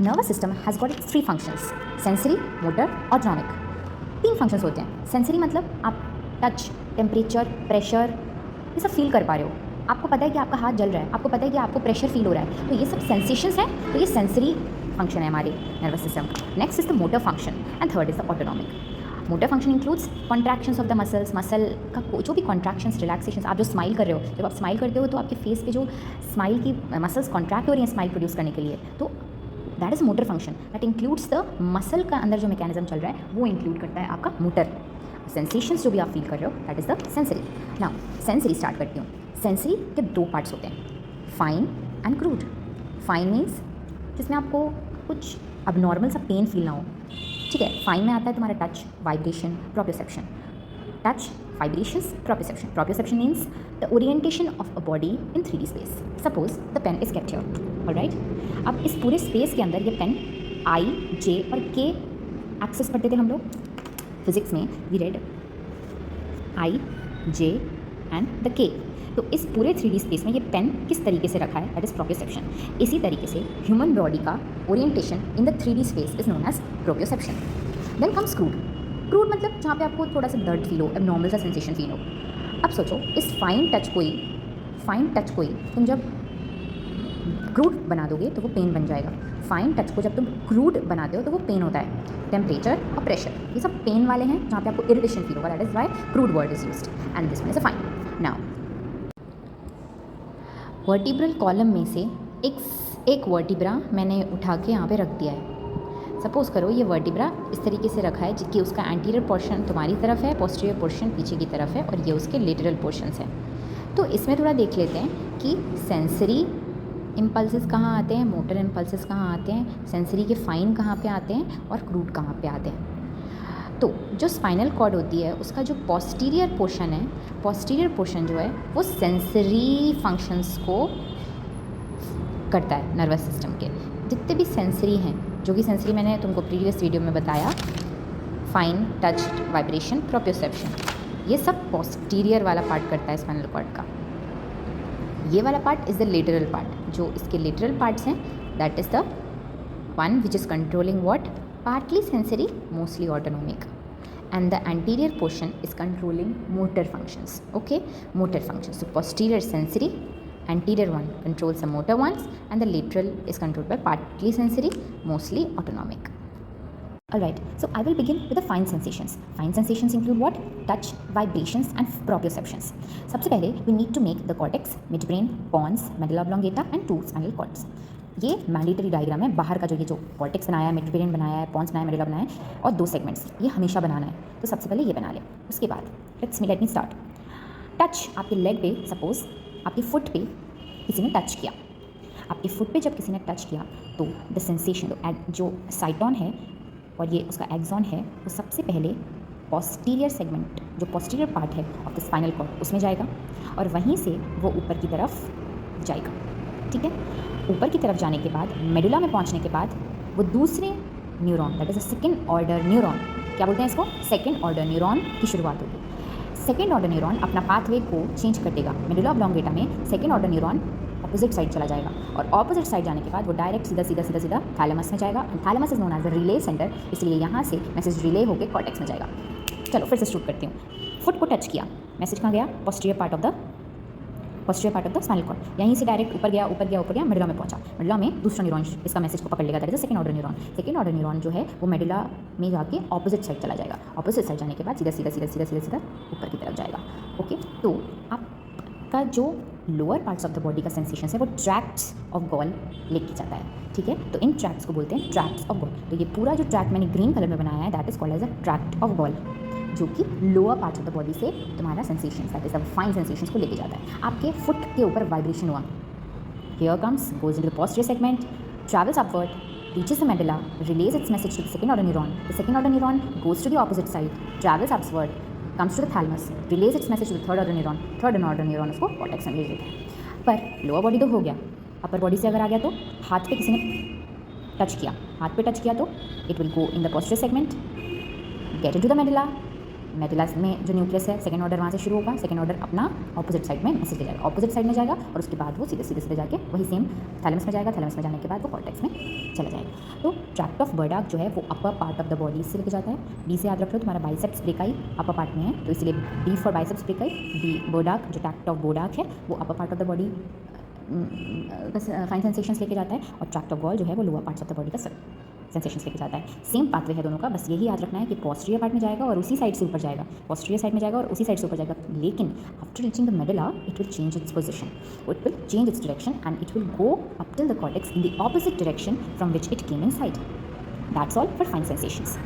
Nervous system has got its 3 functions, sensory, motor, autonomic. 3 functions होते हैं। Sensory मतलब आप टच, टेम्परेचर, प्रेशर ये सब फील कर पा रहे हो। आपको पता है कि आपका हाथ जल रहा है, आपको पता है कि आपको प्रेशर फील हो रहा है, तो ये सब सेंसेशंस हैं। तो ये सेंसरी फंक्शन है हमारे नर्वस सिस्टम का। Next is the motor function and third is the autonomic. Motor function includes contractions of the muscles, muscle का जो भी कॉन्ट्रैक्शंस, रिलैक्सेशंस। आप जो स्माइल कर रहे हो, जब आप स्माइल करते हो तो आपके फेस पे जो स्माइल की मसल्स कॉन्ट्रैक्ट हो रही हैं स्माइल प्रोड्यूस करने के लिए, तो that is motor function. That includes the muscle का अंदर जो मैकेनिज्म चल रहा है वो इंक्लूड करता है आपका मोटर। सेंसेशंस जो भी आप फील कर रहे हो that is the sensory. Now sensory start करती हूँ। सेंसरी के 2 पार्ट्स होते हैं, fine and crude. Fine means जिसमें आपको कुछ अबनॉर्मल सा पेन फील ना हो, ठीक है। फाइन में आता है तुम्हारा touch, vibration, proprioception. Touch, vibrations, proprioception. Proprioception means the orientation of a body in 3D space. Suppose the pen is kept here, alright. अब इस पूरे स्पेस के अंदर ये पेन I, J और K एक्सेस करते थे हम लोग फिजिक्स में। We read I, J and the K। तो इस पूरे 3D स्पेस में ये पेन किस तरीके से रखा है दैट इज़ प्रोप्रियोसेप्शन। इसी तरीके से ह्यूमन बॉडी का orientation in the 3D space is known as proprioception. Then comes crude. Crude मतलब जहाँ पे आपको थोड़ा सा दर्द फील हो, एबनॉर्मल सा सेंसेशन फील हो। अब सोचो इस फाइन टच को ही तुम जब क्रूड बना दोगे तो वो पेन बन जाएगा। फाइन टच को जब तुम क्रूड बनाते हो तो वो पेन होता है। टेम्परेचर और प्रेशर ये सब पेन वाले हैं जहाँ पे आपको इरिटेशन फील होगा, that is why crude word is used and this one is a fine. Now vertebral column में से एक वर्टिब्रा मैंने उठा के यहाँ पे रख दिया है। सपोज़ करो ये वर्टिब्रा इस तरीके से रखा है कि उसका एंटीरियर पोर्शन तुम्हारी तरफ है, पोस्टीरियर पोर्शन पीछे की तरफ है और ये उसके लेटरल पोर्शंस हैं। तो इसमें थोड़ा देख लेते हैं कि सेंसरी इम्पल्सेस कहाँ आते हैं, मोटर इम्पल्सेस कहाँ आते हैं, सेंसरी के फाइन कहाँ पे आते हैं और क्रूड कहाँ पे आते हैं। तो जो स्पाइनल कॉर्ड होती है उसका जो पोस्टीरियर पोर्शन है, पोस्टीरियर पोर्शन जो है वो सेंसरी फंक्शंस को करता है नर्वस सिस्टम के। जितने भी सेंसरी हैं, जो कि सेंसरी मैंने तुमको प्रीवियस वीडियो में बताया, फाइन, टच, वाइब्रेशन, प्रोप्रियोसेप्शन, ये सब पोस्टीरियर वाला पार्ट करता है स्पाइनल कॉर्ड का। ये वाला part is the lateral part. जो इसके लेटरल पार्ट्स हैं that is the one which is controlling what, partly sensory, mostly autonomic, and the anterior portion is controlling motor functions. Okay, motor functions. So posterior sensory, anterior one controls the motor ones, and the lateral is controlled by partly sensory, mostly autonomic. Alright, so I will begin with the fine sensations. Fine sensations include what? Touch, vibrations and proprioceptions. सबसे पहले we need to make the cortex, midbrain, pons, medulla oblongata and 2 spinal cords. ये mandatory diagram है। बाहर का जो ये जो cortex बनाया है, मिडब्रेन बनाया है, पॉन्स बनाया है, मेडुला बनाया है और 2 सेगमेंट्स, ये हमेशा बनाना है। तो सबसे पहले ये बना लें। उसके बाद लेट मी स्टार्ट। टच, आपके लेग पे, सपोज आपकी फुट पे किसी ने टच किया। आपकी फुट पे जब किसी ने टच किया तो द सेंसेशन, जो साइटॉन है और ये उसका एक्सॉन है, वो सबसे पहले पोस्टीरियर सेगमेंट, जो पोस्टीरियर पार्ट है ऑफ द स्पाइनल कॉर्ड, उसमें जाएगा और वहीं से वो ऊपर की तरफ जाएगा। ठीक है, ऊपर की तरफ जाने के बाद मेडुला में पहुंचने के बाद वो दूसरे neuron, that is a second order neuron, क्या बोलते हैं इसको, सेकेंड ऑर्डर न्यूरॉन की शुरुआत होगी। सेकेंड ऑर्डर न्यूरॉन अपना पाथवे को चेंज कर देगा। मेडुला ऑब्लोंगेटा में second order neuron opposite side चला जाएगा और ऑपोजिट साइड जाने के बाद वो डायरेक्ट सीधा थैलेमस में जाएगा। Thalamus is known as the relay centre, इसलिए यहाँ से मैसेज रिले होकर कॉर्टेक्स में जाएगा। चलो फिर से शूट करती हूँ। फुट को टच किया, मैसेज कहाँ गया, posterior part of the spinal cord. यहीं से डायरेक्ट ऊपर गया मेडुला में पहुंचा। मेडुला में दूसरा न्यूरॉन इसका मैसेज को पकड़ लेगा, that is the second order neuron. Second order neuron जो है वो मेडुला में जाके ऑपोजिट साइड चला जाएगा। ऑपोजिट साइड जाने के बाद सीधा ऊपर की तरफ जाएगा। ओके, तो आपका जो lower parts of the body का सेंसेशन है वो ट्रैक्ट्स ऑफ गॉल लेके जाता है। ठीक है, तो इन ट्रैक्ट्स को बोलते हैं ट्रैक्ट्स ऑफ गॉल। तो ये पूरा जो ट्रैक्ट मैंने ग्रीन कलर में बनाया है that is called as a tract of Goll, जो कि lower parts of the body से तुम्हारा sensation, that is the fine sensations को लेके जाता है। आपके फुट के ऊपर वाइब्रेशन हुआ, here comes, goes into the posterior segment, travels upward, reaches the medulla, relays its message to the second order neuron, the second order neuron goes to the opposite side, travels upward, comes to the thalamus, relays its message to the third order neuron, third order neuron उसको cortex में भेज देता है। पर lower body तो हो गया, upper body से अगर आ गया तो हाथ पे किसी ने टच किया, तो it will go in the posterior segment, get into the medulla, medulla में जो न्यूक्लियस है सेकंड ऑर्डर वहाँ से शुरू होगा, सेकंड ऑर्डर अपना ऑपोजिट साइड में मैसेज ले जाएगा, ऑपोजिट साइड में जाएगा और उसके बाद वो सीधे सीधे सीधे जाके वही सेम थैलेमस में जाएगा, थैलेमस में जाने के बाद वो कॉर्टेक्स में चला जाएगा। तो ट्रैक्ट ऑफ बर्डाक जो है वो upper part of the body से लेके जाता है। बी से याद रख लो, तुम्हारा बाइसेप्स ब्रेकाई अपर पार्ट में है, तो इसलिए B for biceps brachii, B Burdach जो ट्रैक्ट ऑफ बर्डाक है वो upper part of the body fine sensations लेके जाता है, और ट्रैक्ट ऑफ गॉल जो है वो lower parts of the body का सेंसेशंस लेके जाता है। सेम पाथवे है दोनों का, बस यही याद रखना है कि पोस्टीरियर पार्ट में जाएगा और उसी साइड से ऊपर जाएगा, पोस्टीरियर साइड में जाएगा और उसी साइड से ऊपर जाएगा, लेकिन after reaching the medulla it will change its position, it will change its direction and it will go up till the cortex in the opposite direction from which it came inside. That's all for fine sensations.